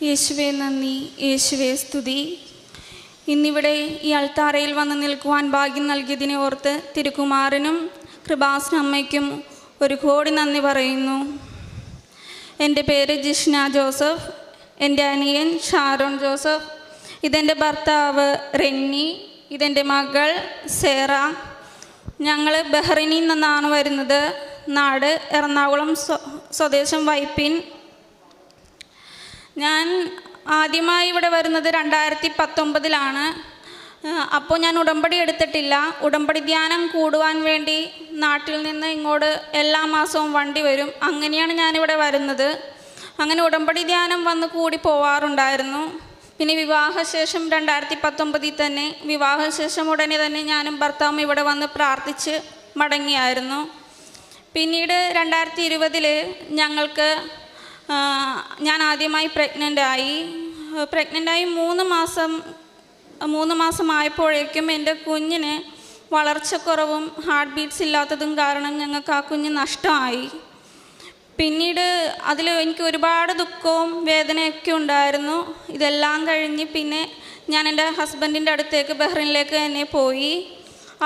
യേശുവേ നന്ദി, യേശുവേ സ്തുതി. ഇന്നിവിടെ ഈ അൾത്താരയിൽ വന്ന് നിൽക്കുവാൻ ഭാഗ്യം നൽകിയതിനെ ഓർത്ത് തിരുക്കുമാരനും കൃപാസന അമ്മയ്ക്കും ഒരു കോടി നന്ദി പറയുന്നു. എൻ്റെ പേര് ജിഷ്ന ജോസഫ്. എൻ്റെ അനിയൻ ഷാരോൺ ജോസഫ്. ഇതെൻ്റെ ഭർത്താവ് റെന്നി. ഇതെൻ്റെ മകൾ സേറ. ഞങ്ങൾ ബഹ്റൈനിൽ നിന്നാണ് വരുന്നത്. നാട് എറണാകുളം, സ്വദേശം വൈപ്പിൻ. ഞാൻ ആദ്യമായി ഇവിടെ വരുന്നത് 2019 അപ്പോൾ ഞാൻ ഉടമ്പടി എടുത്തിട്ടില്ല. ഉടമ്പടി ധ്യാനം കൂടുവാൻ വേണ്ടി നാട്ടിൽ നിന്ന് ഇങ്ങോട്ട് എല്ലാ മാസവും വണ്ടി വരും. അങ്ങനെയാണ് ഞാനിവിടെ വരുന്നത്. അങ്ങനെ ഉടമ്പടി ധ്യാനം വന്ന് കൂടി പോവാറുണ്ടായിരുന്നു. പിന്നെ വിവാഹശേഷം 2019 തന്നെ വിവാഹശേഷം ഉടനെ തന്നെ ഞാനും ഭർത്താവും ഇവിടെ വന്ന് പ്രാർത്ഥിച്ച് മടങ്ങിയായിരുന്നു. പിന്നീട് 2020 ഞങ്ങൾക്ക് ഞാൻ ആദ്യമായി പ്രഗ്നൻ്റായി. 3 മാസമായപ്പോഴേക്കും എൻ്റെ കുഞ്ഞിന് വളർച്ചക്കുറവും ഹാർട്ട് ബീറ്റ്സ് ഇല്ലാത്തതും കാരണം ഞങ്ങൾക്ക് ആ കുഞ്ഞ് നഷ്ടമായി. പിന്നീട് അതിൽ എനിക്ക് ഒരുപാട് ദുഃഖവും വേദനയൊക്കെ ഉണ്ടായിരുന്നു. ഇതെല്ലാം കഴിഞ്ഞ് പിന്നെ ഞാൻ എൻ്റെ ഹസ്ബൻഡിൻ്റെ അടുത്തേക്ക് ബഹ്റൈനിലേക്ക് തന്നെ പോയി.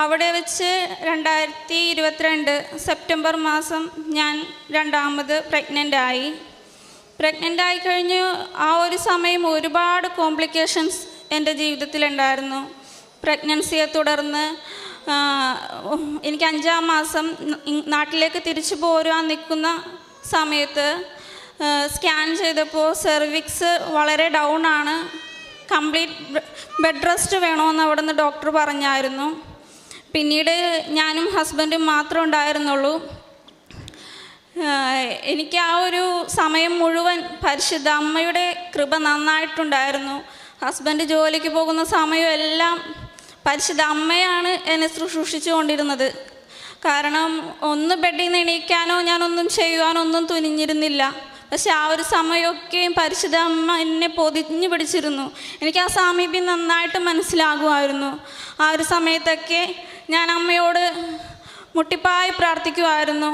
അവിടെ വെച്ച് 2022 സെപ്റ്റംബർ മാസം ഞാൻ രണ്ടാമത് പ്രഗ്നൻ്റായി കഴിഞ്ഞ് ആ ഒരു സമയം ഒരുപാട് കോംപ്ലിക്കേഷൻസ് എൻ്റെ ജീവിതത്തിലുണ്ടായിരുന്നു. പ്രഗ്നൻസിയെ തുടർന്ന് എനിക്ക് 5-ാം മാസം നാട്ടിലേക്ക് തിരിച്ചു പോരാൻ നിൽക്കുന്ന സമയത്ത് സ്കാൻ ചെയ്തപ്പോൾ സെർവിക്സ് വളരെ ഡൗൺ ആണ്. കംപ്ലീറ്റ് ബെഡ് റെസ്റ്റ് വേണമെന്ന് അവിടെ നിന്ന് ഡോക്ടർ പറഞ്ഞായിരുന്നു. പിന്നീട് ഞാനും ഹസ്ബൻഡും മാത്രമേ ഉണ്ടായിരുന്നുള്ളൂ. എനിക്ക് ആ ഒരു സമയം മുഴുവൻ പരിശുദ്ധ അമ്മയുടെ കൃപ നന്നായിട്ടുണ്ടായിരുന്നു. ഹസ്ബൻഡ് ജോലിക്ക് പോകുന്ന സമയമെല്ലാം പരിശുദ്ധ അമ്മയാണ് എന്നെ ശുശ്രൂഷിച്ചു കൊണ്ടിരുന്നത്. കാരണം ഒന്ന് ബെഡിൽ നിന്ന് എണീക്കാനോ ഞാനൊന്നും ചെയ്യുവാനോ ഒന്നും തുനിഞ്ഞിരുന്നില്ല. പക്ഷെ ആ ഒരു സമയമൊക്കെയും പരിശുദ്ധ അമ്മ എന്നെ പൊതിഞ്ഞു പിടിച്ചിരുന്നു. എനിക്ക് ആ സാമീപ്യം നന്നായിട്ട് മനസ്സിലാകുമായിരുന്നു. ആ ഒരു സമയത്തൊക്കെ ഞാൻ അമ്മയോട് മുട്ടിപ്പായി പ്രാർത്ഥിക്കുമായിരുന്നു.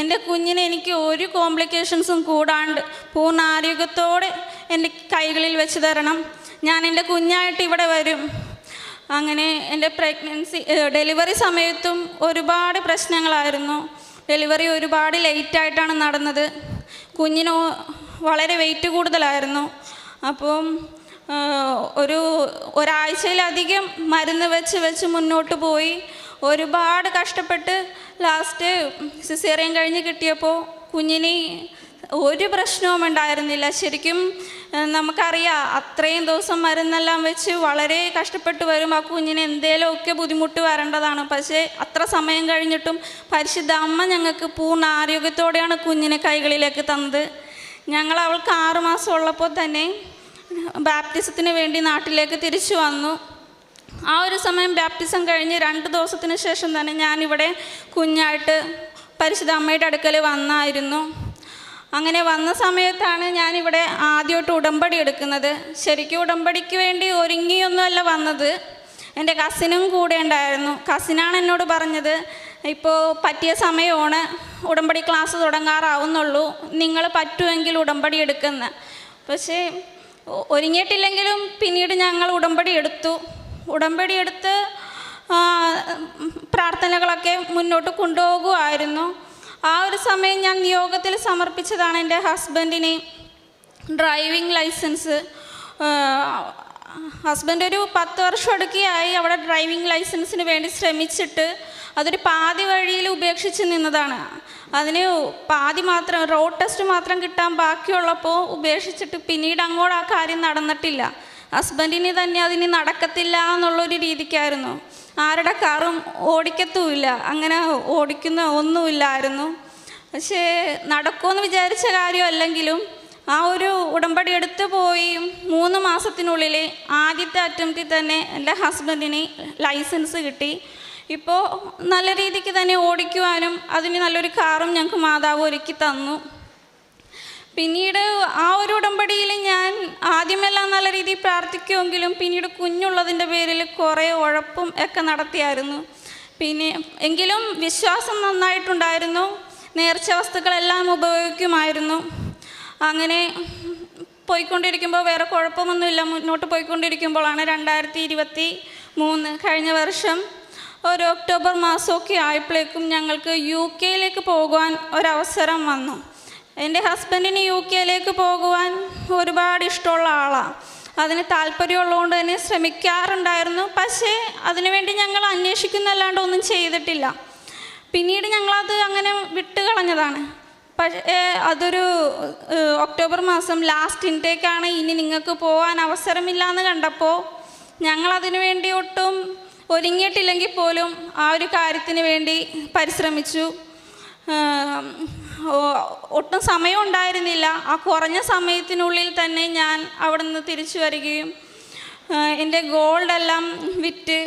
എൻ്റെ കുഞ്ഞിനെ എനിക്ക് ഒരു കോംപ്ലിക്കേഷൻസും കൂടാണ്ട് പൂർണ്ണ ആരോഗ്യത്തോടെ എൻ്റെ കൈകളിൽ വെച്ച് തരണം. ഞാൻ എൻ്റെ കുഞ്ഞായിട്ട് ഇവിടെ വരും. അങ്ങനെ എൻ്റെ ഡെലിവറി സമയത്തും ഒരുപാട് പ്രശ്നങ്ങളായിരുന്നു. ഡെലിവറി ഒരുപാട് ലേറ്റായിട്ടാണ് നടന്നത്. കുഞ്ഞിന് വളരെ വെയിറ്റ് കൂടുതലായിരുന്നു. അപ്പം ഒരാഴ്ചയിലധികം മരുന്ന് വെച്ച് മുന്നോട്ട് പോയി. ഒരുപാട് കഷ്ടപ്പെട്ട് ലാസ്റ്റ് സിസേറിയൻ കഴിഞ്ഞ് കിട്ടിയപ്പോൾ കുഞ്ഞിന് ഒരു പ്രശ്നവും ഉണ്ടായിരുന്നില്ല. ശരിക്കും നമുക്കറിയാം, അത്രയും ദിവസം മരുന്നെല്ലാം വെച്ച് വളരെ കഷ്ടപ്പെട്ട് വരും. ആ കുഞ്ഞിന് എന്തേലുമൊക്കെ ബുദ്ധിമുട്ട് വരേണ്ടതാണ്. പക്ഷേ അത്ര സമയം കഴിഞ്ഞിട്ടും പരിശുദ്ധ അമ്മ ഞങ്ങൾക്ക് പൂർണ്ണ ആരോഗ്യത്തോടെയാണ് കുഞ്ഞിനെ കൈകളിലേക്ക് തന്നത്. ഞങ്ങൾ അവൾക്ക് 6 മാസം ഉള്ളപ്പോൾ തന്നെ ബാപ്റ്റിസത്തിന് വേണ്ടി നാട്ടിലേക്ക് തിരിച്ചു വന്നു. ആ ഒരു സമയം ബാപ്റ്റിസം കഴിഞ്ഞ് 2 ദിവസത്തിന് ശേഷം തന്നെ ഞാനിവിടെ കുഞ്ഞായിട്ട് പരിശുദ്ധ അമ്മയുടെ അടുക്കൽ വന്നായിരുന്നു. അങ്ങനെ വന്ന സമയത്താണ് ഞാനിവിടെ ആദ്യമായിട്ട് ഉടമ്പടി എടുക്കുന്നത്. ശരിക്കും ഉടമ്പടിക്ക് വേണ്ടി ഒരുങ്ങിയൊന്നുമല്ല വന്നത്. എൻ്റെ കസിനും കൂടെ ഉണ്ടായിരുന്നു. കസിനാണ് എന്നോട് പറഞ്ഞത്, ഇപ്പോൾ പറ്റിയ സമയമാണ്, ഉടമ്പടി ക്ലാസ് തുടങ്ങാറാവുന്നുള്ളൂ, നിങ്ങൾ പറ്റുമെങ്കിൽ ഉടമ്പടി എടുക്കുന്ന. പക്ഷേ ഒരുങ്ങിയിട്ടില്ലെങ്കിലും പിന്നീട് ഞങ്ങൾ ഉടമ്പടി എടുത്ത് പ്രാർത്ഥനകളൊക്കെ മുന്നോട്ട് കൊണ്ടുപോകുമായിരുന്നു. ആ ഒരു സമയം ഞാൻ നിയോഗത്തിൽ സമർപ്പിച്ചതാണ് എൻ്റെ ഹസ്ബൻഡിന് ഡ്രൈവിംഗ് ലൈസൻസ്. ഹസ്ബൻഡ് ഒരു 10 വർഷം അടുക്കിയായി അവിടെ ഡ്രൈവിംഗ് ലൈസൻസിന് വേണ്ടി ശ്രമിച്ചിട്ട് അതൊരു പാതി വഴിയിൽ ഉപേക്ഷിച്ച് നിന്നതാണ്. അതിന് പാതി മാത്രം റോഡ് ടെസ്റ്റ് മാത്രം കിട്ടാൻ ബാക്കിയുള്ളപ്പോൾ ഉപേക്ഷിച്ചിട്ട് പിന്നീട് അങ്ങോട്ട് ആ കാര്യം നടന്നിട്ടില്ല. ഹസ്ബൻഡിന് തന്നെ അതിന് നടക്കത്തില്ല എന്നുള്ളൊരു രീതിക്കായിരുന്നു. ആരുടെ കാറും ഓടിക്കത്തുമില്ല, അങ്ങനെ ഓടിക്കുന്ന ഒന്നുമില്ലായിരുന്നു. പക്ഷേ നടക്കുമെന്ന് വിചാരിച്ച കാര്യമല്ലെങ്കിലും ആ ഒരു ഉടമ്പടി എടുത്തു പോയി 3 മാസത്തിനുള്ളിൽ ആദ്യത്തെ അറ്റംപ്റ്റിൽ തന്നെ എൻ്റെ ഹസ്ബൻഡിന് ലൈസൻസ് കിട്ടി. ഇപ്പോൾ നല്ല രീതിക്ക് തന്നെ ഓടിക്കുവാനും അതിന് നല്ലൊരു കാറും ഞങ്ങൾക്ക് മാതാവ് ഒരുക്കി തന്നു. പിന്നീട് ആ ഒരു ഉടമ്പടിയിൽ ഞാൻ ആദ്യമെല്ലാം നല്ല രീതിയിൽ പ്രാർത്ഥിക്കുമെങ്കിലും പിന്നീട് കുഞ്ഞുള്ളതിൻ്റെ പേരിൽ കുറേ ഉഴപ്പും ഒക്കെ നടത്തിയായിരുന്നു. എങ്കിലും വിശ്വാസം നന്നായിട്ടുണ്ടായിരുന്നു. നേർച്ച വസ്തുക്കളെല്ലാം ഉപയോഗിക്കുമായിരുന്നു. അങ്ങനെ പോയിക്കൊണ്ടിരിക്കുമ്പോൾ വേറെ കുഴപ്പമൊന്നുമില്ല, മുന്നോട്ട് പോയിക്കൊണ്ടിരിക്കുമ്പോഴാണ് 2023 കഴിഞ്ഞ വർഷം ഒരു ഒക്ടോബർ മാസമൊക്കെ ആയപ്പോഴേക്കും ഞങ്ങൾക്ക് UK പോകുവാൻ ഒരവസരം വന്നു. എൻ്റെ ഹസ്ബൻഡിന് UK പോകുവാൻ ഒരുപാട് ഇഷ്ടമുള്ള ആളാണ്. അതിന് താല്പര്യമുള്ളതുകൊണ്ട് തന്നെ ശ്രമിക്കാറുണ്ടായിരുന്നു. പക്ഷേ അതിനുവേണ്ടി ഞങ്ങൾ അന്വേഷിക്കുന്നല്ലാണ്ട് ഒന്നും ചെയ്തിട്ടില്ല. പിന്നീട് ഞങ്ങളത് അങ്ങനെ വിട്ടുകളഞ്ഞതാണ്. പക്ഷേ അതൊരു ഒക്ടോബർ മാസം ലാസ്റ്റ് ഇൻടേക്കാണ്, ഇനി നിങ്ങൾക്ക് പോകാൻ അവസരമില്ല എന്ന് കണ്ടപ്പോൾ ഞങ്ങളതിനു വേണ്ടി ഒട്ടും ഒരുങ്ങിയിട്ടില്ലെങ്കിൽ പോലും ആ ഒരു കാര്യത്തിന് വേണ്ടി പരിശ്രമിച്ചു. ഒട്ടും സമയം ഉണ്ടായിരുന്നില്ല. ആ കുറഞ്ഞ സമയത്തിനുള്ളിൽ തന്നെ ഞാൻ അവിടെ നിന്ന് തിരിച്ചു വരികയും എൻ്റെ ഗോൾഡെല്ലാം വിറ്റ്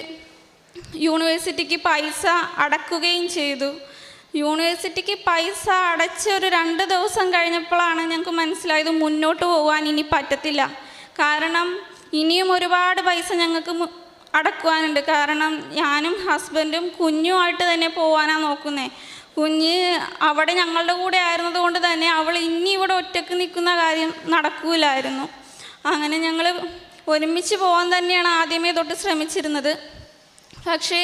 യൂണിവേഴ്സിറ്റിക്ക് പൈസ അടക്കുകയും ചെയ്തു. യൂണിവേഴ്സിറ്റിക്ക് പൈസ അടച്ച് ഒരു 2 ദിവസം കഴിഞ്ഞപ്പോഴാണ് ഞങ്ങൾക്ക് മനസ്സിലായത് മുന്നോട്ട് പോകാൻ ഇനി പറ്റത്തില്ല. കാരണം ഇനിയും ഒരുപാട് പൈസ ഞങ്ങൾക്ക് അടക്കുവാനുണ്ട്. കാരണം ഞാനും ഹസ്ബൻഡും കുഞ്ഞുമായിട്ട് തന്നെ പോകാനാണ് നോക്കുന്നത്. കുഞ്ഞ് അവിടെ ഞങ്ങളുടെ കൂടെ ആയിരുന്നത് കൊണ്ട് തന്നെ അവൾ ഇനി ഇവിടെ ഒറ്റയ്ക്ക് നിൽക്കുന്ന കാര്യം നടക്കൂലായിരുന്നു. അങ്ങനെ ഞങ്ങൾ ഒരുമിച്ച് പോകാൻ തന്നെയാണ് ആദ്യമേ തൊട്ട് ശ്രമിച്ചിരുന്നത്. പക്ഷേ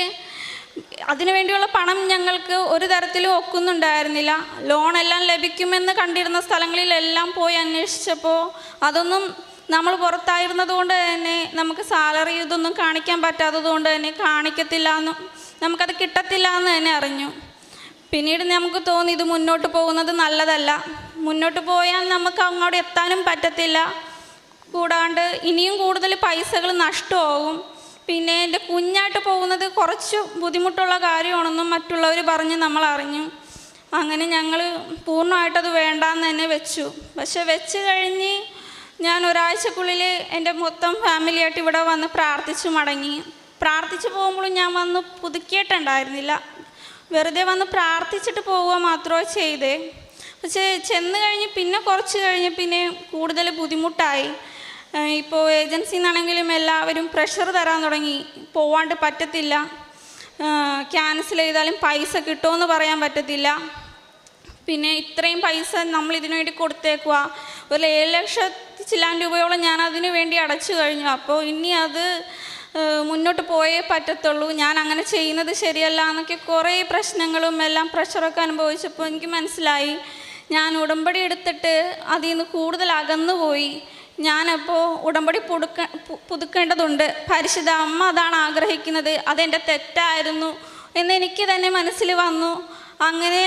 അതിനുവേണ്ടിയുള്ള പണം ഞങ്ങൾക്ക് ഒരു തരത്തിലും ഒക്കുന്നുണ്ടായിരുന്നില്ല. ലോണെല്ലാം ലഭിക്കുമെന്ന് കണ്ടിരുന്ന സ്ഥലങ്ങളിലെല്ലാം പോയി അന്വേഷിച്ചപ്പോൾ അതൊന്നും നമ്മൾ പുറത്തായിരുന്നത് കൊണ്ട് തന്നെ നമുക്ക് സാലറി ഇതൊന്നും കാണിക്കാൻ പറ്റാത്തത് കൊണ്ട് തന്നെ കാണിക്കത്തില്ല എന്നും നമുക്കത് കിട്ടത്തില്ല എന്ന് തന്നെ അറിഞ്ഞു. പിന്നീട് നമുക്ക് തോന്നി ഇത് മുന്നോട്ട് പോകുന്നത് നല്ലതല്ല, മുന്നോട്ട് പോയാൽ നമുക്ക് അങ്ങോട്ട് എത്താനും പറ്റത്തില്ല, കൂടാണ്ട് ഇനിയും കൂടുതൽ പൈസകൾ നഷ്ടമാവും. പിന്നെ എൻ്റെ കുഞ്ഞായിട്ട് പോകുന്നത് കുറച്ച് ബുദ്ധിമുട്ടുള്ള കാര്യമാണെന്നും മറ്റുള്ളവർ പറഞ്ഞ് നമ്മൾ അറിഞ്ഞു. അങ്ങനെ ഞങ്ങൾ പൂർണ്ണമായിട്ടത് വേണ്ടാന്ന് തന്നെ വെച്ചു. പക്ഷെ വെച്ച് കഴിഞ്ഞ് ഞാൻ ഒരാഴ്ചക്കുള്ളിൽ എൻ്റെ മൊത്തം ഫാമിലിയായിട്ട് ഇവിടെ വന്ന് പ്രാർത്ഥിച്ചു മടങ്ങി. പ്രാർത്ഥിച്ചു പോകുമ്പോഴും ഞാൻ വന്ന് പുതുക്കിയിട്ടുണ്ടായിരുന്നില്ല, വെറുതെ വന്ന് പ്രാർത്ഥിച്ചിട്ട് പോവുക മാത്രമേ ചെയ്തേ. പക്ഷേ ചെന്ന് കഴിഞ്ഞ് പിന്നെ കുറച്ച് കഴിഞ്ഞ് പിന്നെ കൂടുതൽ ബുദ്ധിമുട്ടായി. ഇപ്പോൾ ഏജൻസിയിൽ നിന്നാണെങ്കിലും എല്ലാവരും പ്രഷർ തരാൻ തുടങ്ങി, പോവാണ്ട് പറ്റത്തില്ല, ക്യാൻസൽ ചെയ്താലും പൈസ കിട്ടുമെന്ന് പറയാൻ പറ്റത്തില്ല, പിന്നെ ഇത്രയും പൈസ നമ്മൾ ഇതിനു വേണ്ടി കൊടുത്തേക്കുക, ഒരു 7 ലക്ഷത്തി ചില്ലാൻ രൂപയോളം ഞാൻ അതിനു വേണ്ടി അടച്ചു കഴിഞ്ഞു. അപ്പോൾ ഇനി അത് മുന്നോട്ട് പോയേ പറ്റത്തുള്ളൂ, ഞാൻ അങ്ങനെ ചെയ്യുന്നത് ശരിയല്ല എന്നൊക്കെ കുറേ പ്രശ്നങ്ങളും എല്ലാം പ്രഷറൊക്കെ അനുഭവിച്ചപ്പോൾ എനിക്ക് മനസ്സിലായി ഞാൻ ഉടമ്പടി എടുത്തിട്ട് അതിൽ നിന്ന് കൂടുതൽ അകന്നു പോയി. ഞാനപ്പോൾ ഉടമ്പടി പുതുക്കേണ്ടതുണ്ട്, പരിശുദ്ധ അമ്മ അതാണ് ആഗ്രഹിക്കുന്നത്, അതെൻ്റെ തെറ്റായിരുന്നു എന്നെനിക്ക് തന്നെ മനസ്സിൽ വന്നു. അങ്ങനെ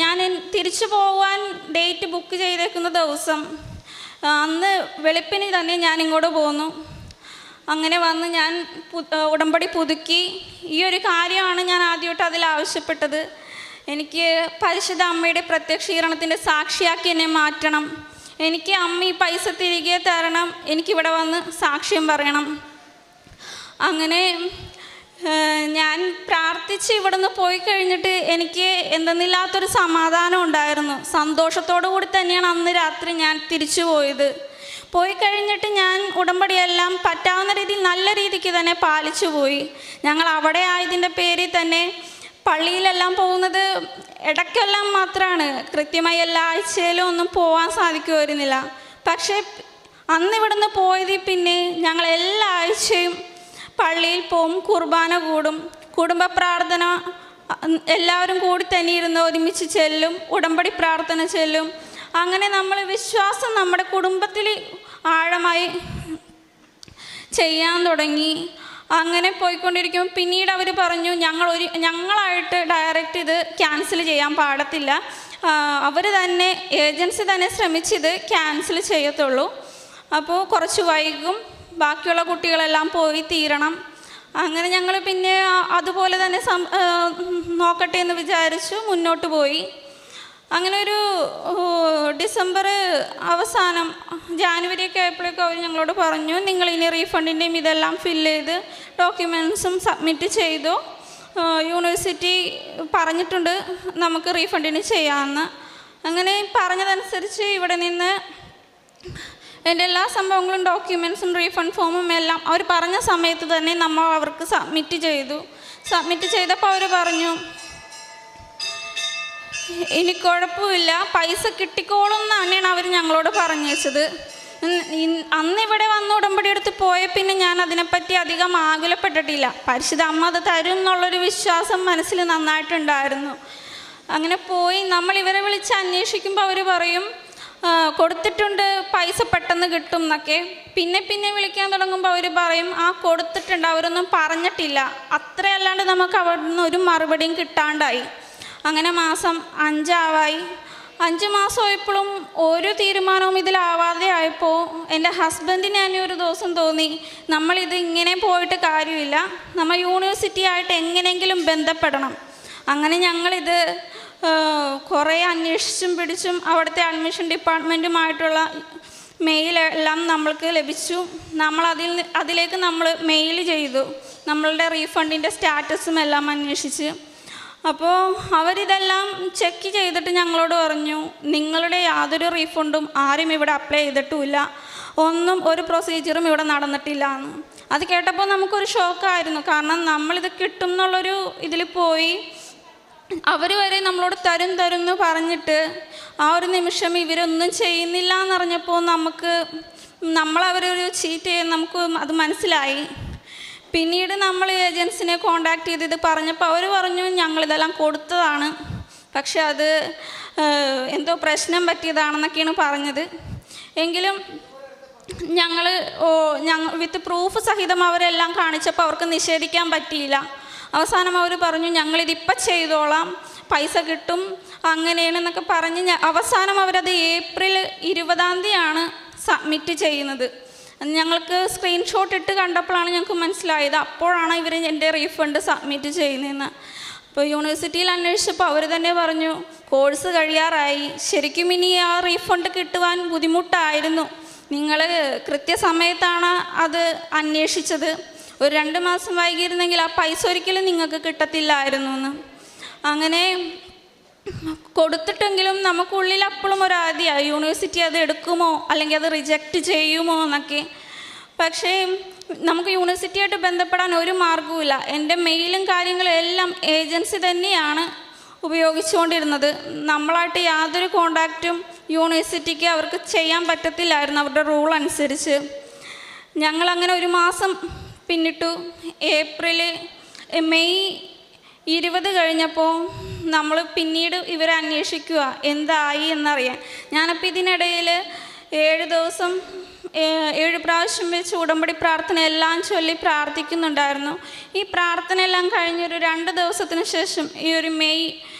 ഞാൻ തിരിച്ചു പോകാൻ ഡേറ്റ് ബുക്ക് ചെയ്തേക്കുന്ന ദിവസം അന്ന് വെളുപ്പിന് തന്നെ ഞാൻ ഇങ്ങോട്ട് പോന്നു. അങ്ങനെ വന്ന് ഞാൻ ഉടമ്പടി പുതുക്കി. ഈ ഒരു കാര്യമാണ് ഞാൻ ആദ്യമായിട്ട് അതിൽ ആവശ്യപ്പെട്ടത്. എനിക്ക് പരിശുദ്ധ അമ്മയുടെ പ്രത്യക്ഷീകരണത്തിൻ്റെ സാക്ഷിയാക്കി എന്നെ മാറ്റണം, എനിക്ക് അമ്മ ഈ പൈസ തിരികെ തരണം, എനിക്കിവിടെ വന്ന് സാക്ഷ്യം പറയണം. അങ്ങനെ ഞാൻ പ്രാർത്ഥിച്ച് ഇവിടുന്ന് പോയി കഴിഞ്ഞിട്ട് എനിക്ക് എന്തെന്നില്ലാത്തൊരു സമാധാനം ഉണ്ടായിരുന്നു. സന്തോഷത്തോടു കൂടി തന്നെയാണ് അന്ന് രാത്രി ഞാൻ തിരിച്ചു പോയത്. പോയി കഴിഞ്ഞിട്ട് ഞാൻ ഉടമ്പടിയെല്ലാം പറ്റാവുന്ന രീതിയിൽ നല്ല രീതിക്ക് തന്നെ പാലിച്ചു പോയി. ഞങ്ങൾ അവിടെ ആയതിൻ്റെ പേരിൽ തന്നെ പള്ളിയിലെല്ലാം പോകുന്നത് ഇടയ്ക്കെല്ലാം മാത്രമാണ്, കൃത്യമായി എല്ലാ ആഴ്ചയിലും ഒന്നും പോകാൻ സാധിക്കുമായിരുന്നില്ല. പക്ഷേ അന്നിവിടുന്ന് പോയതിൽ പിന്നെ ഞങ്ങൾ എല്ലാ ആഴ്ചയും പള്ളിയിൽ പോവും, കുർബാന കൂടും, കുടുംബ പ്രാർത്ഥന എല്ലാവരും കൂടി തന്നെ ഇരുന്ന് ഒരുമിച്ച് ചെല്ലും, ഉടമ്പടി പ്രാർത്ഥന ചെല്ലും. അങ്ങനെ നമ്മൾ വിശ്വാസം നമ്മുടെ കുടുംബത്തിൽ ആഴമായി ചെയ്യാൻ തുടങ്ങി. അങ്ങനെ പോയിക്കൊണ്ടിരിക്കുമ്പോൾ പിന്നീട് അവർ പറഞ്ഞു ഞങ്ങളായിട്ട് ഡയറക്റ്റ് ഇത് ക്യാൻസൽ ചെയ്യാൻ പാടത്തില്ല, അവർ തന്നെ ഏജൻസി തന്നെ ശ്രമിച്ചിത് ക്യാൻസൽ ചെയ്യത്തുള്ളൂ, അപ്പോൾ കുറച്ച് വൈകും, ബാക്കിയുള്ള കുട്ടികളെല്ലാം പോയി തീരണം. അങ്ങനെ ഞങ്ങൾ പിന്നെ അതുപോലെ തന്നെ നോക്കട്ടെ എന്ന് വിചാരിച്ചു മുന്നോട്ട് പോയി. അങ്ങനെ ഒരു ഡിസംബർ അവസാനം ജാനുവരിയൊക്കെ ആയപ്പോഴേക്കും അവർ ഞങ്ങളോട് പറഞ്ഞു നിങ്ങൾ ഇനി റീഫണ്ടിൻ്റെയും ഇതെല്ലാം ഫില്ല് ചെയ്ത് ഡോക്യുമെൻസും സബ്മിറ്റ് ചെയ്തു, യൂണിവേഴ്സിറ്റി പറഞ്ഞിട്ടുണ്ട് നമുക്ക് റീഫണ്ടിന് ചെയ്യാമെന്ന്. അങ്ങനെ പറഞ്ഞതനുസരിച്ച് ഇവിടെ നിന്ന് എൻ്റെ എല്ലാ സംഭവങ്ങളും ഡോക്യുമെൻസും റീഫണ്ട് ഫോമും എല്ലാം അവർ പറഞ്ഞ സമയത്ത് തന്നെ നമ്മൾ അവർക്ക് സബ്മിറ്റ് ചെയ്തു. സബ്മിറ്റ് ചെയ്തപ്പോൾ അവർ പറഞ്ഞു ഇനി കുഴപ്പമില്ല, പൈസ കിട്ടിക്കോളും എന്ന് തന്നെയാണ് അവർ ഞങ്ങളോട് പറഞ്ഞു വെച്ചത്. അന്ന് ഇവിടെ വന്ന് ഉടമ്പടി എടുത്ത് പോയ പിന്നെ ഞാൻ അതിനെപ്പറ്റി അധികം ആകുലപ്പെട്ടിട്ടില്ല. പരിശുദ്ധ അമ്മ അത് തരും എന്നുള്ളൊരു വിശ്വാസം മനസ്സിൽ നന്നായിട്ടുണ്ടായിരുന്നു. അങ്ങനെ പോയി നമ്മൾ ഇവരെ വിളിച്ച് അന്വേഷിക്കുമ്പോൾ അവർ പറയും കൊടുത്തിട്ടുണ്ട്, പൈസ പെട്ടെന്ന് കിട്ടും എന്നൊക്കെ. പിന്നെ വിളിക്കാൻ തുടങ്ങുമ്പോൾ അവർ പറയും കൊടുത്തിട്ടുണ്ട്, അവരൊന്നും പറഞ്ഞിട്ടില്ല. അത്രയല്ലാണ്ട് നമുക്ക് അവിടെ നിന്ന് ഒരു മറുപടിയും കിട്ടാണ്ടായി. അങ്ങനെ മാസം 5 ആവായി. 5 മാസമായപ്പോഴും ഒരു തീരുമാനവും ഇതിലാവാതെ ആയപ്പോൾ എൻ്റെ ഹസ്ബൻഡിന് തന്നെ ഒരു ദിവസം തോന്നി, നമ്മളിത് ഇങ്ങനെ പോയിട്ട് കാര്യമില്ല, നമ്മൾ യൂണിവേഴ്സിറ്റി ആയിട്ട് എങ്ങനെയെങ്കിലും ബന്ധപ്പെടണം. അങ്ങനെ ഞങ്ങളിത് കുറേ അന്വേഷിച്ചും പിടിച്ചും അവിടുത്തെ അഡ്മിഷൻ ഡിപ്പാർട്ട്മെൻറ്റുമായിട്ടുള്ള മെയിലെല്ലാം നമ്മൾക്ക് ലഭിച്ചു. അതിലേക്ക് നമ്മൾ മെയിൽ ചെയ്തു, നമ്മളുടെ റീഫണ്ടിൻ്റെ സ്റ്റാറ്റസും എല്ലാം അന്വേഷിച്ച്. അപ്പോൾ അവരിതെല്ലാം ചെക്ക് ചെയ്തിട്ട് ഞങ്ങളോട് പറഞ്ഞു, നിങ്ങളുടെ യാതൊരു റീഫണ്ടും ആരും ഇവിടെ അപ്ലൈ ചെയ്തിട്ടുമില്ല, ഒരു പ്രൊസീജിയറും ഇവിടെ നടന്നിട്ടില്ല എന്ന്. അത് കേട്ടപ്പോൾ നമുക്കൊരു ഷോക്കായിരുന്നു. കാരണം നമ്മളിത് കിട്ടും എന്നുള്ളൊരു ഇതിൽ പോയി അവർ വരെ നമ്മളോട് തരും എന്ന് പറഞ്ഞിട്ട് ആ ഒരു നിമിഷം ഇവരൊന്നും ചെയ്യുന്നില്ല എന്നറിഞ്ഞപ്പോൾ നമ്മളവരൊരു ചീറ്റ് ചെയ്യാൻ നമുക്ക് അത് മനസ്സിലായി. പിന്നീട് നമ്മൾ ഏജൻസിനെ കോണ്ടാക്ട് ചെയ്ത് ഇത് പറഞ്ഞപ്പോൾ അവർ പറഞ്ഞു ഞങ്ങളിതെല്ലാം കൊടുത്തതാണ്, പക്ഷെ അത് എന്തോ പ്രശ്നം പറ്റിയതാണെന്നൊക്കെയാണ് പറഞ്ഞത്. എങ്കിലും ഞങ്ങൾ വിത്ത് പ്രൂഫ് സഹിതം അവരെല്ലാം കാണിച്ചപ്പോൾ അവർക്ക് നിഷേധിക്കാൻ പറ്റിയില്ല. അവസാനം അവർ പറഞ്ഞു ഞങ്ങളിതിപ്പം ചെയ്തോളാം, പൈസ കിട്ടും, അങ്ങനെയാണെന്നൊക്കെ പറഞ്ഞ് അവസാനം അവരത് ഏപ്രിൽ 20 സബ്മിറ്റ് ചെയ്യുന്നത്. ഞങ്ങൾക്ക് സ്ക്രീൻഷോട്ട് ഇട്ട് കണ്ടപ്പോഴാണ് ഞങ്ങൾക്ക് മനസ്സിലായത്, അപ്പോഴാണ് ഇവർ എൻ്റെ റീഫണ്ട് സബ്മിറ്റ് ചെയ്യുന്നതെന്ന്. അപ്പോൾ യൂണിവേഴ്സിറ്റിയിൽ അന്വേഷിച്ചപ്പോൾ അവർ തന്നെ പറഞ്ഞു കോഴ്സ് കഴിയാറായി, ശരിക്കും ഇനി ആ റീഫണ്ട് കിട്ടുവാൻ ബുദ്ധിമുട്ടായിരുന്നു, നിങ്ങൾ കൃത്യസമയത്താണ് അത് അന്വേഷിച്ചത്, ഒരു 2 മാസം വൈകിയിരുന്നെങ്കിൽ ആ പൈസ ഒരിക്കലും നിങ്ങൾക്ക് കിട്ടത്തില്ലായിരുന്നു എന്ന്. അങ്ങനെ കൊടുത്തിട്ടെങ്കിലും നമുക്കുള്ളിൽ അപ്പോഴും ഒരു ആദ്യമായി യൂണിവേഴ്സിറ്റി അത് എടുക്കുമോ അല്ലെങ്കിൽ അത് റിജക്റ്റ് ചെയ്യുമോ എന്നൊക്കെ. പക്ഷേ നമുക്ക് യൂണിവേഴ്സിറ്റിയായിട്ട് ബന്ധപ്പെടാൻ ഒരു മാർഗവുമില്ല. എൻ്റെ മെയിലും കാര്യങ്ങളും എല്ലാം ഏജൻസി തന്നെയാണ് ഉപയോഗിച്ചുകൊണ്ടിരുന്നത്. നമ്മളായിട്ട് യാതൊരു കോണ്ടാക്റ്റും യൂണിവേഴ്സിറ്റിക്ക് അവർക്ക് ചെയ്യാൻ പറ്റത്തില്ലായിരുന്നു അവരുടെ റൂൾ അനുസരിച്ച്. ഞങ്ങളങ്ങനെ 1 മാസം പിന്നിട്ടു. മെയ് 20 കഴിഞ്ഞപ്പോൾ നമ്മൾ പിന്നീട് ഇവരെ അന്വേഷിക്കുക എന്തായി എന്നറിയാൻ. ഞാനപ്പോൾ ഇതിനിടയിൽ 7 ദിവസം 7 പ്രാവശ്യം വെച്ച് ഉടമ്പടി പ്രാർത്ഥന എല്ലാം ചൊല്ലി പ്രാർത്ഥിക്കുന്നുണ്ടായിരുന്നു. ഈ പ്രാർത്ഥന എല്ലാം കഴിഞ്ഞൊരു 2 ദിവസത്തിന് ശേഷം ഈ ഒരു മെയ്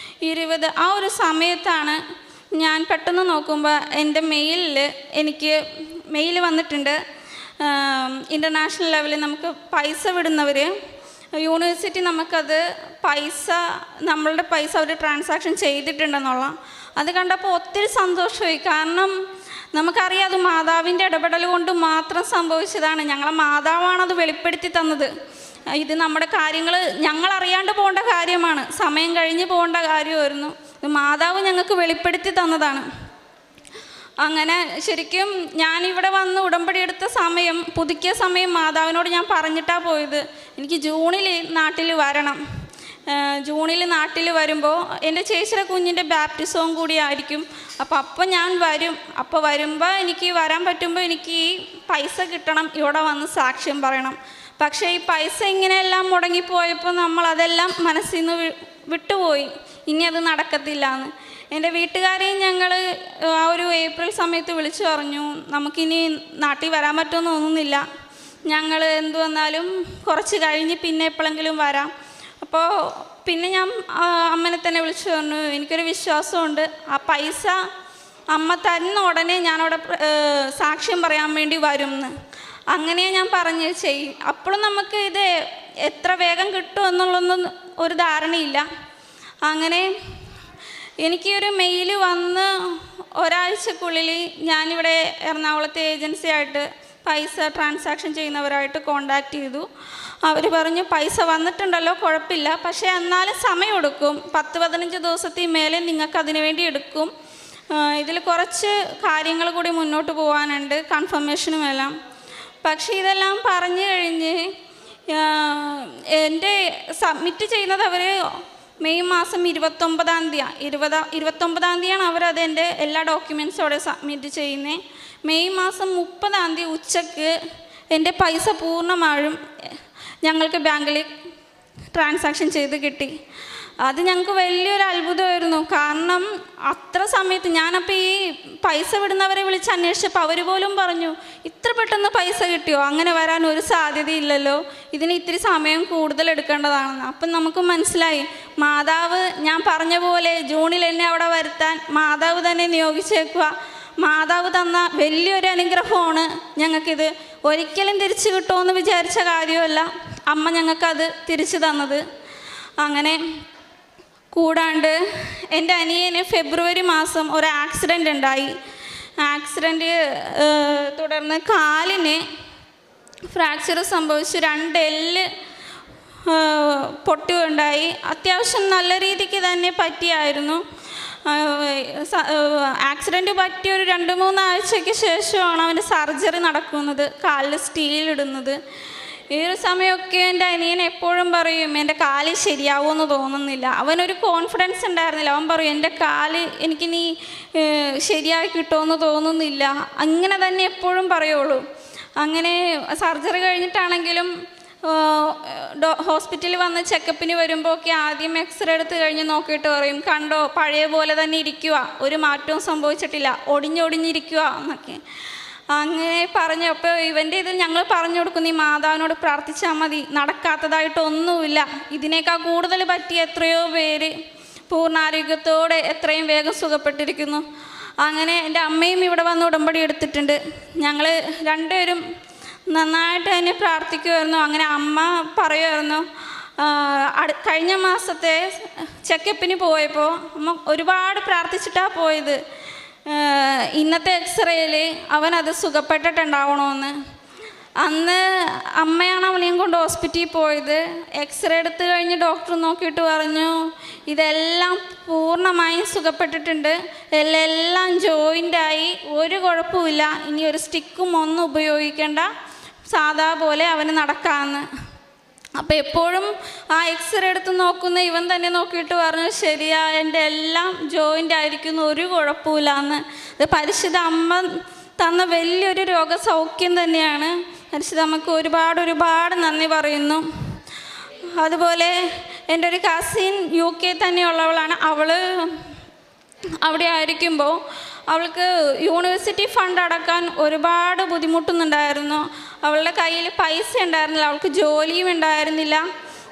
20 ആ ഒരു സമയത്താണ് ഞാൻ പെട്ടെന്ന് നോക്കുമ്പോൾ എൻ്റെ എനിക്ക് മെയിൽ വന്നിട്ടുണ്ട്. ഇൻ്റർനാഷണൽ ലെവലിൽ നമുക്ക് പൈസ വിടുന്നവർ യൂണിവേഴ്സിറ്റി നമുക്കത് നമ്മളുടെ പൈസ അവർ ട്രാൻസാക്ഷൻ ചെയ്തിട്ടുണ്ടെന്നുള്ള. അത് കണ്ടപ്പോൾ ഒത്തിരി സന്തോഷമായി. കാരണം നമുക്കറിയാം അത് മാതാവിൻ്റെ ഇടപെടൽ കൊണ്ട് മാത്രം സംഭവിച്ചതാണ്. ഞങ്ങളെ മാതാവാണത് വെളിപ്പെടുത്തി തന്നത്. ഇത് നമ്മുടെ കാര്യങ്ങൾ ഞങ്ങളറിയാണ്ട് പോകേണ്ട കാര്യമാണ്, സമയം കഴിഞ്ഞ് പോകേണ്ട കാര്യമായിരുന്നു. ഇത് മാതാവ് ഞങ്ങൾക്ക് വെളിപ്പെടുത്തി തന്നതാണ്. അങ്ങനെ ശരിക്കും ഞാനിവിടെ വന്ന് ഉടമ്പടി എടുത്ത പുതുക്കിയ സമയം മാതാവിനോട് ഞാൻ പറഞ്ഞിട്ടാണ് പോയത്, എനിക്ക് ജൂണിൽ നാട്ടിൽ വരണം. ജൂണിൽ നാട്ടിൽ വരുമ്പോൾ എൻ്റെ ചേച്ചിയുടെ കുഞ്ഞിൻ്റെ ബാപ്റ്റിസവും കൂടി ആയിരിക്കും. അപ്പോൾ ഞാൻ വരും. അപ്പോൾ വരുമ്പോൾ എനിക്ക് വരാൻ പറ്റുമ്പോൾ എനിക്ക് ഈ പൈസ കിട്ടണം, ഇവിടെ വന്ന് സാക്ഷ്യം പറയണം. പക്ഷേ ഈ പൈസ ഇങ്ങനെയെല്ലാം മുടങ്ങിപ്പോയപ്പോൾ നമ്മളതെല്ലാം മനസ്സിൽ നിന്ന് വിട്ടുപോയി, ഇനി അത് നടക്കത്തില്ല എന്ന്. എൻ്റെ വീട്ടുകാരെയും ഞങ്ങൾ ആ ഒരു ഏപ്രിൽ സമയത്ത് വിളിച്ചു പറഞ്ഞു നമുക്കിനി നാട്ടിൽ വരാൻ പറ്റുമെന്ന് തോന്നുന്നില്ല, ഞങ്ങൾ എന്തു വന്നാലും കുറച്ച് കഴിഞ്ഞ് പിന്നെ എപ്പോഴെങ്കിലും വരാം. അപ്പോൾ പിന്നെ ഞാൻ അമ്മനെ തന്നെ വിളിച്ചു പറഞ്ഞു എനിക്കൊരു വിശ്വാസമുണ്ട്, ആ പൈസ അമ്മ തരുന്ന ഉടനെ ഞാനവിടെ സാക്ഷ്യം പറയാൻ വേണ്ടി വരും എന്ന്. അങ്ങനെ ഞാൻ പറഞ്ഞ് ചെയ്യും. അപ്പോഴും നമുക്ക് ഇത് എത്ര വേഗം കിട്ടുമെന്നുള്ളൊന്നും ഒരു ധാരണയില്ല. അങ്ങനെ എനിക്ക് ഒരു മെയിൽ വന്ന് ഒരാഴ്ചക്കുള്ളിൽ ഞാനിവിടെ എറണാകുളത്തെ ഏജൻസിയായിട്ട് പൈസ ട്രാൻസാക്ഷൻ ചെയ്യുന്നവരായിട്ട് കോണ്ടാക്ട് ചെയ്തു. അവർ പറഞ്ഞു പൈസ വന്നിട്ടുണ്ടല്ലോ, കുഴപ്പമില്ല, പക്ഷേ എന്നാലും സമയമെടുക്കും, 10-15 ദിവസത്തിൽ മേലെ നിങ്ങൾക്ക് അതിനു വേണ്ടി എടുക്കും, ഇതിൽ കുറച്ച് കാര്യങ്ങൾ കൂടി മുന്നോട്ട് പോകാനുണ്ട്, കൺഫർമേഷനും എല്ലാം. പക്ഷേ ഇതെല്ലാം പറഞ്ഞു കഴിഞ്ഞ് എൻ്റെ സബ്മിറ്റ് ചെയ്യുന്നത് അവർ മെയ് മാസം 29-ാം തീയതിയാണ് അവരത് എൻ്റെ എല്ലാ ഡോക്യുമെൻറ്റ്സോടെ സബ്മിറ്റ് ചെയ്യുന്നത്. മെയ് മാസം 30-ാം തീയതി ഉച്ചയ്ക്ക് എൻ്റെ പൈസ പൂർണ്ണമായും ഞങ്ങൾക്ക് ബാങ്കിൽ ട്രാൻസാക്ഷൻ ചെയ്ത് കിട്ടി. അത് ഞങ്ങൾക്ക് വലിയൊരു അത്ഭുതമായിരുന്നു. കാരണം അത്ര സമയത്ത് ഞാനപ്പോൾ ഈ പൈസ വിടുന്നവരെ വിളിച്ച് അന്വേഷിച്ചപ്പോൾ അവർ പോലും പറഞ്ഞു, ഇത്ര പെട്ടെന്ന് പൈസ കിട്ടിയോ, അങ്ങനെ വരാൻ ഒരു സാധ്യതയില്ലല്ലോ, ഇതിന് ഇത്തിരി സമയം കൂടുതൽ എടുക്കേണ്ടതാണെന്ന്. അപ്പം നമുക്ക് മനസ്സിലായി, മാതാവ് ഞാൻ പറഞ്ഞ പോലെ ജൂണിൽ എന്നെ അവിടെ വരുത്താൻ മാതാവ് തന്നെ നിയോഗിച്ചേക്കുക. മാതാവ് തന്ന വലിയൊരു അനുഗ്രഹമാണ് ഞങ്ങൾക്കിത്. ഒരിക്കലും തിരിച്ചു കിട്ടുമെന്ന് വിചാരിച്ച കാര്യമല്ല അമ്മ ഞങ്ങൾക്കത് തിരിച്ചു തന്നത്. അങ്ങനെ കൂടാണ്ട് എൻ്റെ അനിയന് ഫെബ്രുവരി മാസം ഒരു ആക്സിഡൻ്റ് ഉണ്ടായി. ആക്സിഡൻറ്റ് തുടർന്ന് കാലിന് ഫ്രാക്ചർ സംഭവിച്ചു, 2 എല്ല് പൊട്ടുകയുണ്ടായി. അത്യാവശ്യം നല്ല രീതിക്ക് തന്നെ പറ്റിയായിരുന്നു. ആക്സിഡൻറ്റ് പറ്റിയ ഒരു 2-3 ആഴ്ചയ്ക്ക് ശേഷമാണ് അവൻ്റെ സർജറി നടക്കുന്നത്, കാലിൽ സ്റ്റീലിടുന്നത്. ഈ ഒരു സമയമൊക്കെ എൻ്റെ അനിയൻ എപ്പോഴും പറയും, എൻ്റെ കാല് ശരിയാവുമെന്ന് തോന്നുന്നില്ല. അവനൊരു കോൺഫിഡൻസ് ഉണ്ടായിരുന്നില്ല. അവൻ പറയും, എൻ്റെ കാല് എനിക്കിനി ശരിയാക്കി കിട്ടുമെന്ന് തോന്നുന്നില്ല, അങ്ങനെ തന്നെ എപ്പോഴും പറയുള്ളൂ. അങ്ങനെ സർജറി കഴിഞ്ഞിട്ടാണെങ്കിലും ഹോസ്പിറ്റലിൽ വന്ന് ചെക്കപ്പിന് വരുമ്പോൾ ഒക്കെ ആദ്യം എക്സ്റേ എടുത്ത് കഴിഞ്ഞ് നോക്കിയിട്ട് പറയും, കണ്ടോ പഴയ പോലെ തന്നെ ഇരിക്കുക, ഒരു മാറ്റവും സംഭവിച്ചിട്ടില്ല, ഒടിഞ്ഞൊടിഞ്ഞിരിക്കുക എന്നൊക്കെ. അങ്ങനെ പറഞ്ഞപ്പോൾ ഇവൻ്റെ ഇതിൽ ഞങ്ങൾ പറഞ്ഞു കൊടുക്കും, നീ മാതാവിനോട് പ്രാർത്ഥിച്ചാൽ മതി, നടക്കാത്തതായിട്ടൊന്നുമില്ല, ഇതിനേക്കാൾ കൂടുതൽ പറ്റിയ എത്രയോ പേര് പൂർണ്ണാരോഗ്യത്തോടെ എത്രയും വേഗം സുഖപ്പെട്ടിരിക്കുന്നു. അങ്ങനെ എൻ്റെ അമ്മയും ഇവിടെ വന്ന് ഉടമ്പടി എടുത്തിട്ടുണ്ട്. ഞങ്ങൾ രണ്ടുപേരും നന്നായിട്ട് തന്നെ പ്രാർത്ഥിക്കുമായിരുന്നു. അങ്ങനെ അമ്മ പറയുമായിരുന്നു, കഴിഞ്ഞ മാസത്തെ ചെക്കപ്പിന് പോയപ്പോൾ അമ്മ ഒരുപാട് പ്രാർത്ഥിച്ചിട്ടാണ് പോയത്, ഇന്നത്തെ എക്സ്റേയിൽ അവനത് സുഖപ്പെട്ടിട്ടുണ്ടാവണമെന്ന്. അന്ന് അമ്മയാണ് അവനെയും കൊണ്ട് ഹോസ്പിറ്റലിൽ പോയത്. എക്സ്റേ എടുത്ത് കഴിഞ്ഞ് ഡോക്ടർ നോക്കിയിട്ട് പറഞ്ഞു, ഇതെല്ലാം പൂർണ്ണമായും സുഖപ്പെട്ടിട്ടുണ്ട്, എല്ലാം ജോയിൻ്റായി, ഒരു കുഴപ്പമില്ല, ഇനി ഒരു സ്റ്റിക്കും ഒന്നും ഉപയോഗിക്കേണ്ട, സാധാ പോലെ അവന് നടക്കാമെന്ന്. അപ്പോൾ എപ്പോഴും ആ എക്സ്റേ എടുത്ത് നോക്കുന്ന ഇവൻ തന്നെ നോക്കിയിട്ട് പറഞ്ഞു, ശരിയാ, എൻ്റെ എല്ലാം ജോയിൻ്റ് ആയിരിക്കുന്നു, ഒരു കുഴപ്പമില്ല എന്ന്. ഇത് പരിശുദ്ധ അമ്മ തന്ന വലിയൊരു രോഗസൗഖ്യം തന്നെയാണ്. പരിശുദ്ധ അമ്മക്ക് ഒരുപാട് നന്ദി പറയുന്നു. അതുപോലെ എൻ്റെ ഒരു കസിൻ UK തന്നെയുള്ളവളാണ്. അവൾ അവിടെ ആയിരിക്കുമ്പോൾ അവൾക്ക് യൂണിവേഴ്സിറ്റി ഫണ്ട് അടക്കാൻ ഒരുപാട് ബുദ്ധിമുട്ടുന്നുണ്ടായിരുന്നു. അവളുടെ കയ്യിൽ പൈസ ഉണ്ടായിരുന്നില്ല, അവൾക്ക് ജോലിയും ഉണ്ടായിരുന്നില്ല,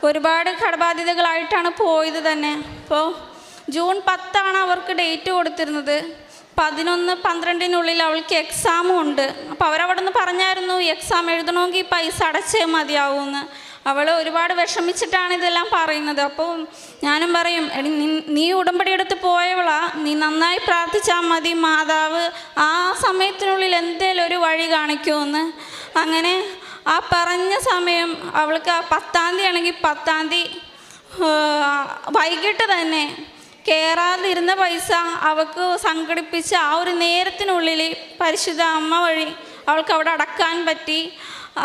ഒരുപാട് കടബാധ്യതകളായിട്ടാണ് പോയത് തന്നെ. അപ്പോൾ ജൂൺ 10 അവർക്ക് ഡേറ്റ് കൊടുത്തിരുന്നത്. 11-12 അവൾക്ക് എക്സാമും ഉണ്ട്. അപ്പോൾ അവരവിടെ നിന്ന് പറഞ്ഞായിരുന്നു, എക്സാം എഴുതണമെങ്കിൽ പൈസ അടച്ചേ മതിയാവുമെന്ന്. അവൾ ഒരുപാട് വിഷമിച്ചിട്ടാണ് ഇതെല്ലാം പറയുന്നത്. അപ്പോൾ ഞാനും പറയും, നീ ഉടമ്പടി എടുത്ത് പോയവളാ, നീ നന്നായി പ്രാർത്ഥിച്ചാൽ മതി, മാതാവ് ആ സമയത്തിനുള്ളിൽ എന്തേലും ഒരു വഴി കാണിക്കുമെന്ന്. അങ്ങനെ ആ പറഞ്ഞ സമയം അവൾക്ക് 10-ാം തീയതി ആണെങ്കിൽ 10-ാം തീയതി വൈകിട്ട് തന്നെ കയറാതിരുന്ന പൈസ അവൾക്ക് സംഘടിപ്പിച്ച് ആ ഒരു നേരത്തിനുള്ളിൽ പരിശുദ്ധ അമ്മ വഴി അവൾക്ക് അവിടെ അടക്കാൻ പറ്റി.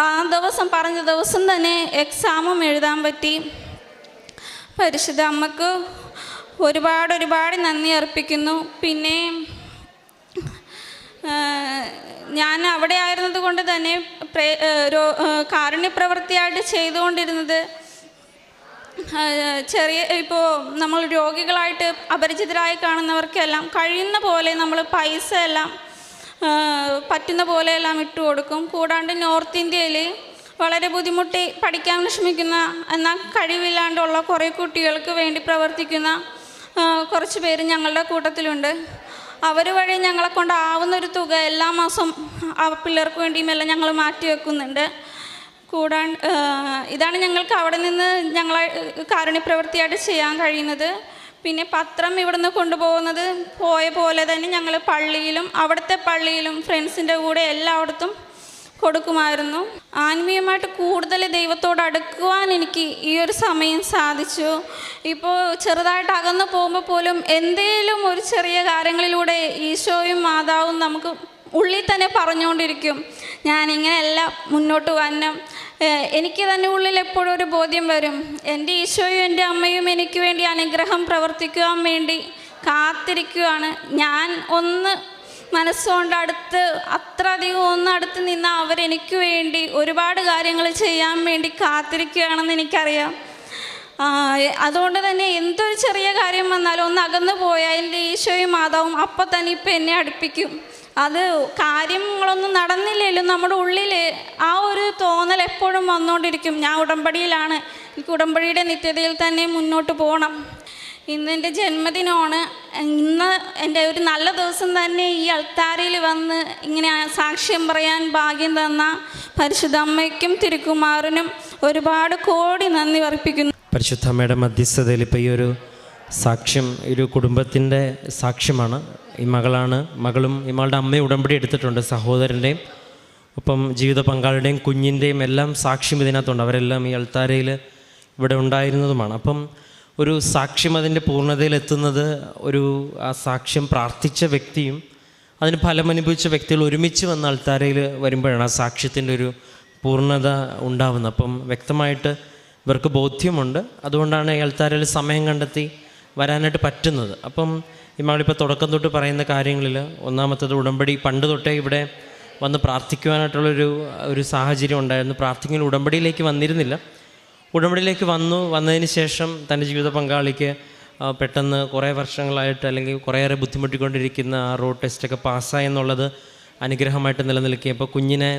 ആ ദിവസം പറഞ്ഞ ദിവസം തന്നെ എക്സാമും എഴുതാൻ പറ്റി. പരിശുദ്ധ അമ്മക്ക് ഒരുപാട് നന്ദി അർപ്പിക്കുന്നു. പിന്നെ ഞാൻ അവിടെ ആയിരുന്നത് കൊണ്ട് തന്നെ കാരുണ്യപ്രവൃത്തിയായിട്ട് ചെയ്തുകൊണ്ടിരുന്നത് ഇപ്പോൾ നമ്മൾ രോഗികളായിട്ട് അപരിചിതരായി കാണുന്നവർക്കെല്ലാം കഴിയുന്ന പോലെ നമ്മൾ പൈസ എല്ലാം പറ്റുന്ന പോലെയെല്ലാം ഇട്ട് കൊടുക്കും. കൂടാണ്ട് നോർത്ത് ഇന്ത്യയിൽ വളരെ ബുദ്ധിമുട്ടി പഠിക്കാൻ വിഷമിക്കുന്ന എന്നാൽ കഴിവില്ലാണ്ടുള്ള കുറേ കുട്ടികൾക്ക് വേണ്ടി പ്രവർത്തിക്കുന്ന കുറച്ച് പേര് ഞങ്ങളുടെ കൂട്ടത്തിലുണ്ട്. അവർ വഴി ഞങ്ങളെ കൊണ്ടാവുന്നൊരു തുക എല്ലാ മാസവും ആ പിള്ളേർക്ക് വേണ്ടിയുമെല്ലാം ഞങ്ങൾ മാറ്റി വെക്കുന്നുണ്ട്. കൂടാണ്ട് ഇതാണ് ഞങ്ങൾക്ക് അവിടെ നിന്ന് ഞങ്ങളെ കാരുണ്യപ്രവൃത്തിയായിട്ട് ചെയ്യാൻ കഴിയുന്നത്. പിന്നെ പത്രം ഇവിടുന്ന് കൊണ്ടുപോകുന്നത് പോയ പോലെ തന്നെ ഞങ്ങൾ പള്ളിയിലും അവിടുത്തെ പള്ളിയിലും ഫ്രണ്ട്സിൻ്റെ കൂടെ എല്ലായിടത്തും കൊടുക്കുമായിരുന്നു. ആത്മീയമായിട്ട് കൂടുതൽ ദൈവത്തോട് അടുക്കുവാൻ എനിക്ക് ഈ ഒരു സമയം സാധിച്ചു. ഇപ്പോൾ ചെറുതായിട്ട് അകന്നു പോകുമ്പോൾ പോലും എന്തേലും ഒരു ചെറിയ കാര്യങ്ങളിലൂടെ ഈശോയും മാതാവും നമുക്ക് ഉള്ളിൽ തന്നെ പറഞ്ഞുകൊണ്ടിരിക്കും, ഞാനിങ്ങനെയല്ല മുന്നോട്ട് വരണം. എനിക്ക് തന്നെ ഉള്ളിൽ എപ്പോഴും ഒരു ബോധ്യം വരും, എൻ്റെ ഈശോയും എൻ്റെ അമ്മയും എനിക്ക് വേണ്ടി അനുഗ്രഹം പ്രവർത്തിക്കുവാൻ വേണ്ടി കാത്തിരിക്കുകയാണ്. ഞാൻ ഒന്ന് മനസ്സുകൊണ്ട് അത്ര അധികം അടുത്ത് നിന്ന് അവരെനിക്ക് വേണ്ടി ഒരുപാട് കാര്യങ്ങൾ ചെയ്യാൻ വേണ്ടി കാത്തിരിക്കുകയാണെന്ന് എനിക്കറിയാം. അതുകൊണ്ട് തന്നെ എന്തൊരു ചെറിയ കാര്യം വന്നാലും ഒന്ന് അകന്നു പോയാൽ എൻ്റെ ഈശോയും മാതാവും അപ്പം തന്നെ ഇപ്പം എന്നെ അടുപ്പിക്കും. അത് കാര്യങ്ങളൊന്നും നടന്നില്ലെങ്കിലും നമ്മുടെ ഉള്ളിൽ ആ ഒരു തോന്നൽ എപ്പോഴും വന്നുകൊണ്ടിരിക്കും. ഞാൻ ഉടമ്പടിയിലാണ്, എനിക്ക് ഉടമ്പടിയുടെ നിത്യതയിൽ തന്നെ മുന്നോട്ട് പോകണം. ഇന്ന് എൻ്റെ ജന്മദിനമാണ്. ഇന്ന് എൻ്റെ ഒരു നല്ല ദിവസം തന്നെ ഈ അൾത്താരയിൽ വന്ന് ഇങ്ങനെ സാക്ഷ്യം പറയാൻ ഭാഗ്യം തന്ന പരിശുദ്ധ അമ്മയ്ക്കും തിരുക്കുമാറിനും ഒരുപാട് കോടി നന്ദി അർപ്പിക്കുന്നു. പരിശുദ്ധ അമ്മയുടെ മധ്യസ്ഥതയിൽ ഇപ്പോൾ ഈ ഒരു സാക്ഷ്യം ഒരു കുടുംബത്തിൻ്റെ സാക്ഷ്യമാണ്. ഈ മകളും ഈ മകളുടെ അമ്മയും ഉടമ്പടി എടുത്തിട്ടുണ്ട്. സഹോദരൻ്റെയും ഒപ്പം ജീവിത പങ്കാളിയുടെയും കുഞ്ഞിൻ്റെയും എല്ലാം സാക്ഷ്യം ഇതിനകത്തുണ്ട്. അവരെല്ലാം ഈ അൾത്താരയിൽ ഇവിടെ ഉണ്ടായിരുന്നതുമാണ്. അപ്പം ഒരു സാക്ഷ്യം അതിൻ്റെ പൂർണ്ണതയിലെത്തുന്നത് ആ സാക്ഷ്യം പ്രാർത്ഥിച്ച വ്യക്തിയും അതിന് ഫലമനുഭവിച്ച വ്യക്തികൾ ഒരുമിച്ച് വന്ന അൾത്താരയിൽ വരുമ്പോഴാണ് ആ സാക്ഷ്യത്തിൻ്റെ ഒരു പൂർണ്ണത ഉണ്ടാവുന്നത്. അപ്പം വ്യക്തമായിട്ട് ഇവർക്ക് ബോധ്യമുണ്ട്. അതുകൊണ്ടാണ് ഈ അൾത്താരയിൽ സമയം കണ്ടെത്തി വരാനായിട്ട് പറ്റുന്നത്. അപ്പം ഈ മകളിപ്പോൾ തുടക്കം തൊട്ട് പറയുന്ന കാര്യങ്ങളിൽ ഒന്നാമത്തത് ഉടമ്പടി പണ്ട് തൊട്ടേ ഇവിടെ വന്ന് പ്രാർത്ഥിക്കുവാനായിട്ടുള്ളൊരു സാഹചര്യം ഉണ്ടായിരുന്നു. പ്രാർത്ഥിക്കുന്ന ഉടമ്പടിയിലേക്ക് വന്നിരുന്നില്ല. ഉടമ്പടിയിലേക്ക് വന്നതിന് ശേഷം തൻ്റെ ജീവിത പങ്കാളിക്ക് പെട്ടെന്ന് കുറേ വർഷങ്ങളായിട്ട് അല്ലെങ്കിൽ കുറേയേറെ ബുദ്ധിമുട്ടിക്കൊണ്ടിരിക്കുന്ന ആ റോഡ് ടെസ്റ്റൊക്കെ പാസ്സായി എന്നുള്ളത് അനുഗ്രഹമായിട്ട് നിലനിൽക്കുക. അപ്പോൾ കുഞ്ഞിനെ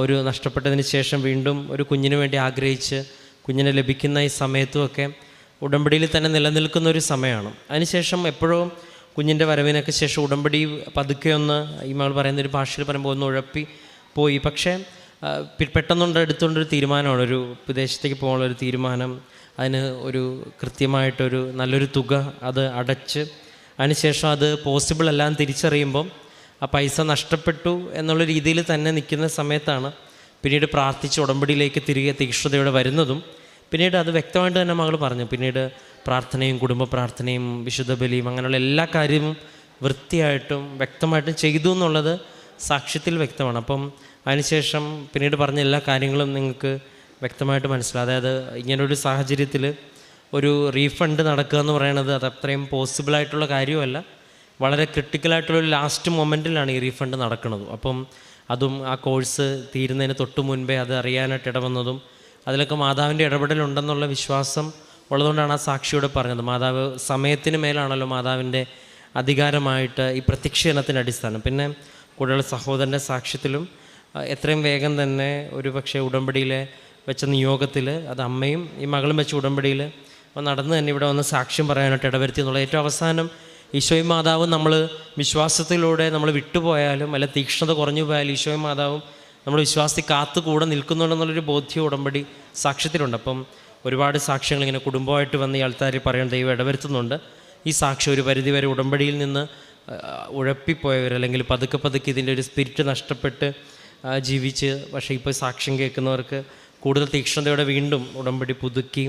ഒരു നഷ്ടപ്പെട്ടതിന് ശേഷം വീണ്ടും ഒരു കുഞ്ഞിന് വേണ്ടി ആഗ്രഹിച്ച് കുഞ്ഞിനെ ലഭിക്കുന്ന ഈ സമയത്തുമൊക്കെ ഉടമ്പടിയിൽ തന്നെ നിലനിൽക്കുന്ന ഒരു സമയമാണ്. അതിനുശേഷം എപ്പോഴും കുഞ്ഞിൻ്റെ വരവിനൊക്കെ ശേഷം ഉടമ്പടി പതുക്കെ ഈ മകൾ പറയുന്നൊരു ഭാഷയിൽ പറയുമ്പോൾ ഒന്ന് ഉഴപ്പി പോയി. പക്ഷേ എടുത്തുകൊണ്ടൊരു തീരുമാനമാണ്, ഒരു വിദേശത്തേക്ക് പോകാനുള്ളൊരു തീരുമാനം. അതിന് ഒരു കൃത്യമായിട്ടൊരു നല്ലൊരു തുക അത് അടച്ച് അതിനുശേഷം അത് പോസിബിൾ അല്ലാന്ന് തിരിച്ചറിയുമ്പം ആ പൈസ നഷ്ടപ്പെട്ടു എന്നുള്ള രീതിയിൽ തന്നെ നിൽക്കുന്ന സമയത്താണ് പിന്നീട് പ്രാർത്ഥിച്ച് ഉടമ്പടിയിലേക്ക് തിരികെ തീക്ഷ്ണതയോടെ വരുന്നതും. പിന്നീട് അത് വ്യക്തമായിട്ട് തന്നെ മകൾ പറഞ്ഞു. പിന്നീട് പ്രാർത്ഥനയും കുടുംബ പ്രാർത്ഥനയും വിശുദ്ധ ബലിയും അങ്ങനെയുള്ള എല്ലാ കാര്യവും വൃത്തിയായിട്ടും വ്യക്തമായിട്ടും ചെയ്തു എന്നുള്ളത് സാക്ഷ്യത്തിൽ വ്യക്തമാണ്. അപ്പം അതിനുശേഷം പിന്നീട് പറഞ്ഞ എല്ലാ കാര്യങ്ങളും നിങ്ങൾക്ക് വ്യക്തമായിട്ട് മനസ്സിലാവും. അതായത് ഇങ്ങനൊരു സാഹചര്യത്തിൽ ഒരു റീഫണ്ട് നടക്കുക എന്ന് പറയുന്നത് അത് അത്രയും പോസിബിളായിട്ടുള്ള കാര്യമല്ല. വളരെ ക്രിട്ടിക്കലായിട്ടുള്ളൊരു ലാസ്റ്റ് മൊമെൻറ്റിലാണ് ഈ റീഫണ്ട് നടക്കുന്നത്. അപ്പം അതും ആ കോഴ്സ് തീരുന്നതിന് തൊട്ട് മുൻപേ അത് അറിയാനായിട്ട് ഇടവന്നതും അതിലൊക്കെ മാതാവിൻ്റെ ഇടപെടലുണ്ടെന്നുള്ള വിശ്വാസം ഉള്ളതുകൊണ്ടാണ് ആ സാക്ഷിയോട് പറഞ്ഞത്. മാതാവ് സമയത്തിന് മേലാണല്ലോ മാതാവിൻ്റെ അധികാരമായിട്ട് ഈ പ്രത്യക്ഷീകരണത്തിൻ്റെ അടിസ്ഥാനം. പിന്നെ കൂടുതൽ സഹോദരൻ്റെ സാക്ഷ്യത്തിലും എത്രയും വേഗം തന്നെ ഒരു പക്ഷേ ഉടമ്പടിയിലെ വെച്ച നിയോഗത്തിൽ അത് അമ്മയും ഈ മകളും വെച്ച ഉടമ്പടിയിൽ നടന്ന് തന്നെ ഇവിടെ വന്ന് സാക്ഷ്യം പറയാനായിട്ട് ഇടവരുത്തി എന്നുള്ള ഏറ്റവും അവസാനം ഈശോയും മാതാവും നമ്മൾ വിശ്വാസത്തിലൂടെ നമ്മൾ വിട്ടുപോയാലും അല്ല തീക്ഷ്ണത കുറഞ്ഞു പോയാലും ഈശോയും മാതാവും നമ്മൾ വിശ്വാസത്തിൽ കാത്തു കൂടെ നിൽക്കുന്നുണ്ടെന്നുള്ളൊരു ബോധ്യം ഉടമ്പടി സാക്ഷ്യത്തിലുണ്ട്. അപ്പം ഒരുപാട് സാക്ഷ്യങ്ങൾ ഇങ്ങനെ കുടുംബമായിട്ട് വന്ന് ഈ ആൾക്കാർ പറയാൻ ദൈവം ഇടവരുത്തുന്നുണ്ട്. ഈ സാക്ഷ്യം ഒരു പരിധിവരെ ഉടമ്പടിയിൽ നിന്ന് ഉഴപ്പിപ്പോയവർ അല്ലെങ്കിൽ പതുക്കെ ഇതിൻ്റെ ഒരു സ്പിരിറ്റ് നഷ്ടപ്പെട്ട് ജീവിച്ച് പക്ഷേ ഇപ്പോൾ സാക്ഷ്യം കേൾക്കുന്നവർക്ക് കൂടുതൽ തീക്ഷ്ണതയോടെ വീണ്ടും ഉടമ്പടി പുതുക്കി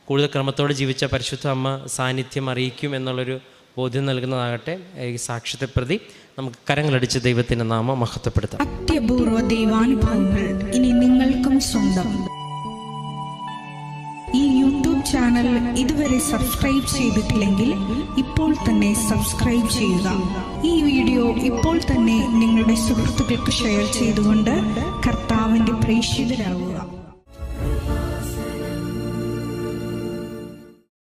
കൂടുതൽ ക്രമത്തോടെ ജീവിച്ച പരിശുദ്ധ അമ്മ സാന്നിധ്യം അറിയിക്കും എന്നുള്ളൊരു ബോധ്യം നൽകുന്നതാകട്ടെ. ഈ സാക്ഷ്യത്തെ പ്രതി നമുക്ക് കരങ്ങളടിച്ച് ദൈവത്തിൻ്റെ നാമം മഹത്വപ്പെടുത്താം. അത്യപൂർവ ദൈവാനുഭവങ്ങൾ ഇനി നിങ്ങൾക്കും സ്വന്തം. ഈ യൂട്യൂബ് ചാനൽ ഇതുവരെ സബ്സ്ക്രൈബ് ചെയ്തിട്ടില്ലെങ്കിൽ ഇപ്പോൾ തന്നെ സബ്സ്ക്രൈബ് ചെയ്യുക. ഈ വീഡിയോ ഇപ്പോൾ തന്നെ നിങ്ങളുടെ സുഹൃത്തുക്കൾക്ക് ഷെയർ ചെയ്തുകൊണ്ട് കർത്താവിൻ്റെ പ്രേക്ഷിതരാകുക.